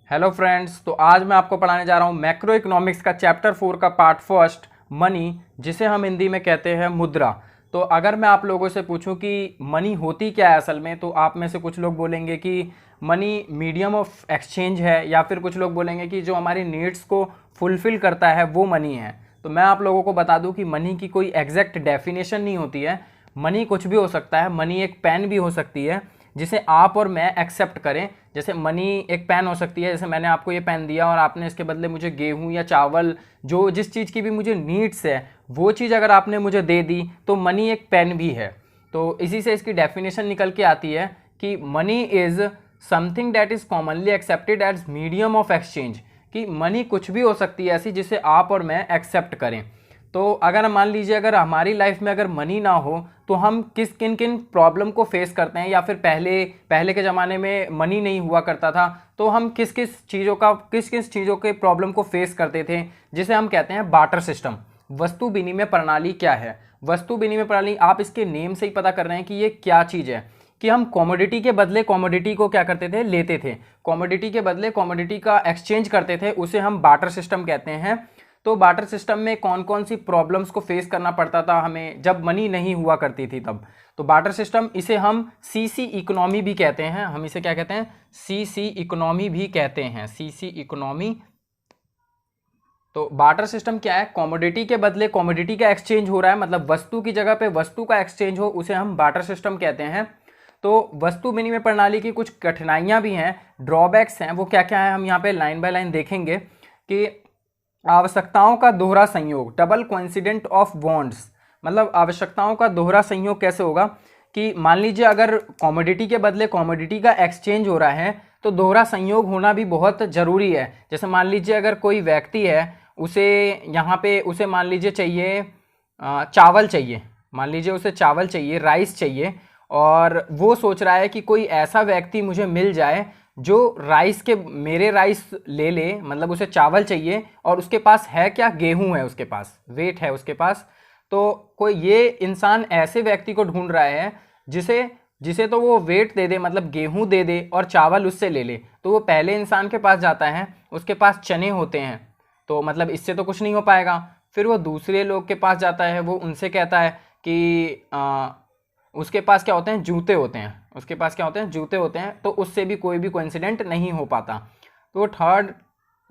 Hello friends, तो आज मैं आपको पढ़ाने जा रहा हूँ मैक्रो इकोनॉमिक्स का चैप्टर 4 का पार्ट फर्स्ट मनी, जिसे हम हिंदी में कहते हैं मुद्रा। तो अगर मैं आप लोगों से पूछूं कि मनी होती क्या है असल में, तो आप में से कुछ लोग बोलेंगे कि मनी मीडियम ऑफ एक्सचेंज है, या फिर कुछ लोग बोलेंगे कि जो हमारी नीड्स को फुलफिल करता है वो मनी है। तो मैं आप लोगों को बता दूं कि मनी की कोई एग्जैक्ट डेफिनेशन नहीं होती है। मनी कुछ भी हो सकता है। मनी एक पेन भी हो सकती है जिसे आप और मैं एक्सेप्ट करें। जैसे मनी एक पेन हो सकती है, जैसे मैंने आपको ये पेन दिया और आपने इसके बदले मुझे गेहूं या चावल, जो जिस चीज़ की भी मुझे नीड्स है वो चीज़ अगर आपने मुझे दे दी तो मनी एक पेन भी है। तो इसी से इसकी डेफिनेशन निकल के आती है कि money is something that is commonly accepted as medium of exchange. कि मनी कुछ भी हो सकती है ऐसी जिसे आप और मैं एक्सेप्ट करें। तो अगर मान लीजिए अगर हमारी लाइफ में अगर मनी ना हो तो हम किन किन प्रॉब्लम को फेस करते हैं, या फिर पहले के ज़माने में मनी नहीं हुआ करता था तो हम किस किस चीज़ों के प्रॉब्लम को फेस करते थे, जिसे हम कहते हैं बार्टर सिस्टम। वस्तु विनिमय प्रणाली क्या है? वस्तु विनिमय प्रणाली, आप इसके नेम से ही पता कर रहे हैं कि ये क्या चीज़ है। कि हम कॉमोडिटी के बदले कॉमोडिटी को क्या करते थे, लेते थे। कॉमोडिटी के बदले कॉमोडिटी का एक्सचेंज करते थे, उसे हम बार्टर सिस्टम कहते हैं। तो बार्टर सिस्टम में कौन कौन सी प्रॉब्लम्स को फेस करना पड़ता था हमें जब मनी नहीं हुआ करती थी तब। तो बार्टर सिस्टम, इसे हम सीसी इकोनॉमी भी कहते हैं। हम इसे क्या कहते हैं? सीसी इकोनॉमी भी कहते हैं, सीसी इकोनॉमी। तो बार्टर सिस्टम क्या है? कॉमोडिटी के बदले कॉमोडिटी का एक्सचेंज हो रहा है, मतलब वस्तु की जगह पे वस्तु का एक्सचेंज हो, उसे हम बार्टर सिस्टम कहते हैं। तो वस्तु विनिमय प्रणाली की कुछ कठिनाइयां भी हैं, ड्रॉबैक्स हैं। वो क्या क्या है हम यहाँ पे लाइन बाय लाइन देखेंगे। कि आवश्यकताओं का दोहरा संयोग, डबल कोइंसिडेंट ऑफ बॉन्ड्स। मतलब आवश्यकताओं का दोहरा संयोग कैसे होगा? कि मान लीजिए अगर कॉमोडिटी के बदले कॉमोडिटी का एक्सचेंज हो रहा है तो दोहरा संयोग होना भी बहुत ज़रूरी है। जैसे मान लीजिए अगर कोई व्यक्ति है, उसे यहाँ पे उसे मान लीजिए चाहिए चावल चाहिए, मान लीजिए उसे चावल चाहिए, राइस चाहिए, और वो सोच रहा है कि कोई ऐसा व्यक्ति मुझे मिल जाए जो मेरे राइस ले ले, मतलब उसे चावल चाहिए और उसके पास है क्या, गेहूं है उसके पास, वेट है उसके पास। तो कोई ये इंसान ऐसे व्यक्ति को ढूंढ रहा है जिसे जिसे तो वो वेट दे दे, मतलब गेहूं दे दे और चावल उससे ले ले। तो वो पहले इंसान के पास जाता है, उसके पास चने होते हैं, तो मतलब इससे तो कुछ नहीं हो पाएगा। फिर वो दूसरे लोग के पास जाता है, वो उनसे कहता है कि उसके पास क्या होते हैं, जूते होते हैं, उसके पास क्या होते हैं, जूते होते हैं, तो उससे भी कोई भी कोइंसिडेंट नहीं हो पाता। तो वो थर्ड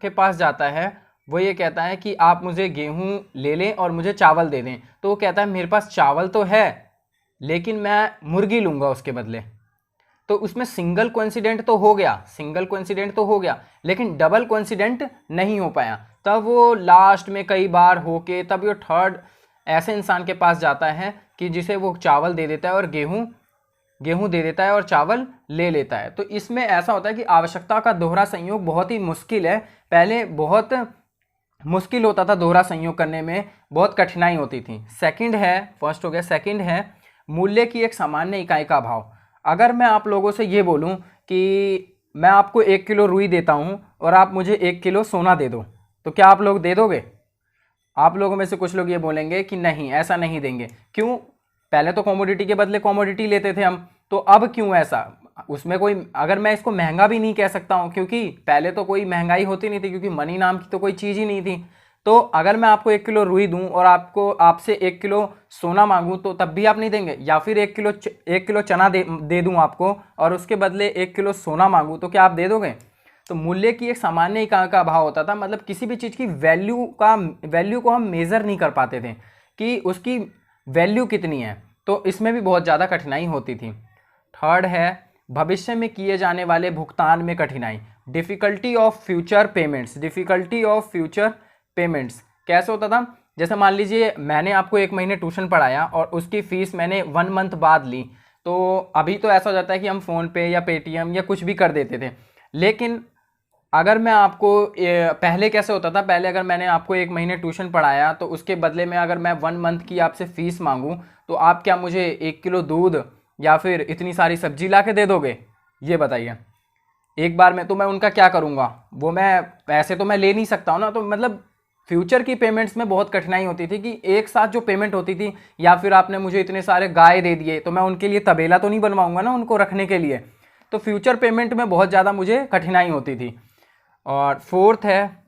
के पास जाता है, वो ये कहता है कि आप मुझे गेहूं ले लें और मुझे चावल दे दें। तो वो कहता है मेरे पास चावल तो है लेकिन मैं मुर्गी लूँगा उसके बदले। तो उसमें सिंगल कोइंसिडेंट तो हो गया, सिंगल कोइंसिडेंट तो हो गया, लेकिन डबल कोइंसिडेंट नहीं हो पाया। तब वो लास्ट में कई बार होके तब वो थर्ड ऐसे इंसान के पास जाता है कि जिसे वो चावल दे देता है और गेहूं दे देता है और चावल ले लेता है। तो इसमें ऐसा होता है कि आवश्यकता का दोहरा संयोग बहुत ही मुश्किल है। पहले बहुत मुश्किल होता था दोहरा संयोग करने में, बहुत कठिनाई होती थी। सेकंड है, फर्स्ट हो गया, सेकंड है मूल्य की एक सामान्य इकाई का अभाव। अगर मैं आप लोगों से ये बोलूं कि मैं आपको 1 किलो रुई देता हूं और आप मुझे 1 किलो सोना दे दो, तो क्या आप लोग दे दोगे? आप लोगों में से कुछ लोग ये बोलेंगे कि नहीं, ऐसा नहीं देंगे। क्यों? पहले तो कॉमोडिटी के बदले कॉमोडिटी लेते थे हम, तो अब क्यों ऐसा? उसमें कोई, अगर मैं इसको महंगा भी नहीं कह सकता हूँ, क्योंकि पहले तो कोई महंगाई होती नहीं थी, क्योंकि मनी नाम की तो कोई चीज़ ही नहीं थी। तो अगर मैं आपको 1 किलो रुई दूं और आपसे 1 किलो सोना मांगूं तो तब भी आप नहीं देंगे। या फिर 1 किलो चना दे दूं आपको और उसके बदले 1 किलो सोना मांगूं, तो क्या आप दे दोगे? तो मूल्य की एक सामान्य इकाई का अभाव होता था, मतलब किसी भी चीज़ की वैल्यू को हम मेज़र नहीं कर पाते थे कि उसकी वैल्यू कितनी है। तो इसमें भी बहुत ज़्यादा कठिनाई होती थी। थर्ड है भविष्य में किए जाने वाले भुगतान में कठिनाई, difficulty of future payments. Difficulty of future payments कैसे होता था? जैसे मान लीजिए मैंने आपको 1 महीने ट्यूशन पढ़ाया और उसकी फ़ीस मैंने 1 मंथ बाद ली, तो अभी तो ऐसा हो जाता है कि हम फ़ोन पे या पेटीएम या कुछ भी कर देते थे। लेकिन अगर मैं आपको पहले कैसे होता था, पहले अगर मैंने आपको 1 महीने ट्यूशन पढ़ाया तो उसके बदले में अगर मैं 1 मंथ की आपसे फ़ीस मांगूं, तो आप क्या मुझे 1 किलो दूध या फिर इतनी सारी सब्जी ला के दे दोगे? ये बताइए। एक बार में तो मैं उनका क्या करूँगा? वो मैं पैसे तो मैं ले नहीं सकता हूँ ना। तो मतलब फ्यूचर की पेमेंट्स में बहुत कठिनाई होती थी कि एक साथ जो पेमेंट होती थी, या फिर आपने मुझे इतने सारे गाय दे दिए तो मैं उनके लिए तबेला तो नहीं बनवाऊंगा ना उनको रखने के लिए। तो फ्यूचर पेमेंट में बहुत ज़्यादा मुझे कठिनाई होती थी। और फोर्थ है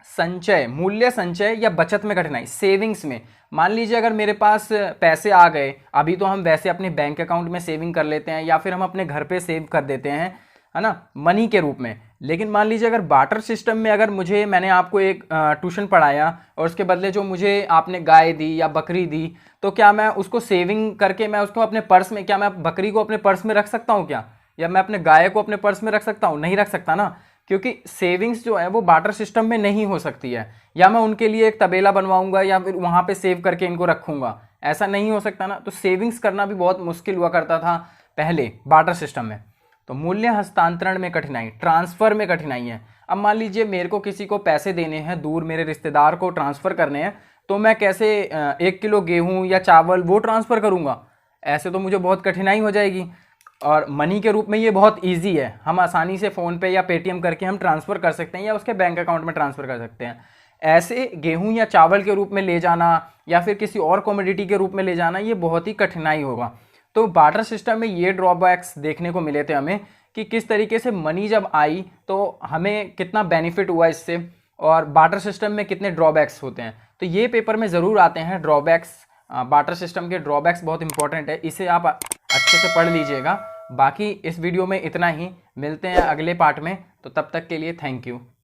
संचय, मूल्य संचय या बचत में कठिनाई, सेविंग्स में। मान लीजिए अगर मेरे पास पैसे आ गए, अभी तो हम वैसे अपने बैंक अकाउंट में सेविंग कर लेते हैं या फिर हम अपने घर पे सेव कर देते हैं, है ना, मनी के रूप में। लेकिन मान लीजिए अगर बार्टर सिस्टम में अगर मैंने आपको एक ट्यूशन पढ़ाया और उसके बदले जो मुझे आपने गाय दी या बकरी दी, तो क्या मैं उसको सेविंग करके मैं उसको अपने पर्स में, क्या मैं बकरी को अपने पर्स में रख सकता हूँ क्या, या मैं अपने गाय को अपने पर्स में रख सकता हूँ? नहीं रख सकता ना, क्योंकि सेविंग्स जो है वो बार्टर सिस्टम में नहीं हो सकती है। या मैं उनके लिए एक तबेला बनवाऊंगा या फिर वहां पे सेव करके इनको रखूंगा, ऐसा नहीं हो सकता ना। तो सेविंग्स करना भी बहुत मुश्किल हुआ करता था पहले बार्टर सिस्टम में। तो मूल्य हस्तांतरण में कठिनाई, ट्रांसफर में कठिनाई है। अब मान लीजिए मेरे को किसी को पैसे देने हैं, दूर मेरे रिश्तेदार को ट्रांसफर करने हैं, तो मैं कैसे 1 किलो गेहूं या चावल वो ट्रांसफर करूंगा? ऐसे तो मुझे बहुत कठिनाई हो जाएगी। और मनी के रूप में ये बहुत इजी है, हम आसानी से फ़ोन पे या पेटीएम करके हम ट्रांसफ़र कर सकते हैं या उसके बैंक अकाउंट में ट्रांसफ़र कर सकते हैं। ऐसे गेहूं या चावल के रूप में ले जाना या फिर किसी और कमोडिटी के रूप में ले जाना, ये बहुत ही कठिनाई होगा। तो बार्टर सिस्टम में ये ड्रॉबैक्स देखने को मिले थे हमें कि किस तरीके से मनी जब आई तो हमें कितना बेनिफिट हुआ इससे, और बार्टर सिस्टम में कितने ड्रॉबैक्स होते हैं। तो ये पेपर में ज़रूर आते हैं ड्रॉबैक्स, बार्टर सिस्टम के ड्रॉबैक्स बहुत इंपॉर्टेंट है, इसे आप अच्छे से पढ़ लीजिएगा। बाकी इस वीडियो में इतना ही, मिलते हैं अगले पार्ट में, तो तब तक के लिए थैंक यू।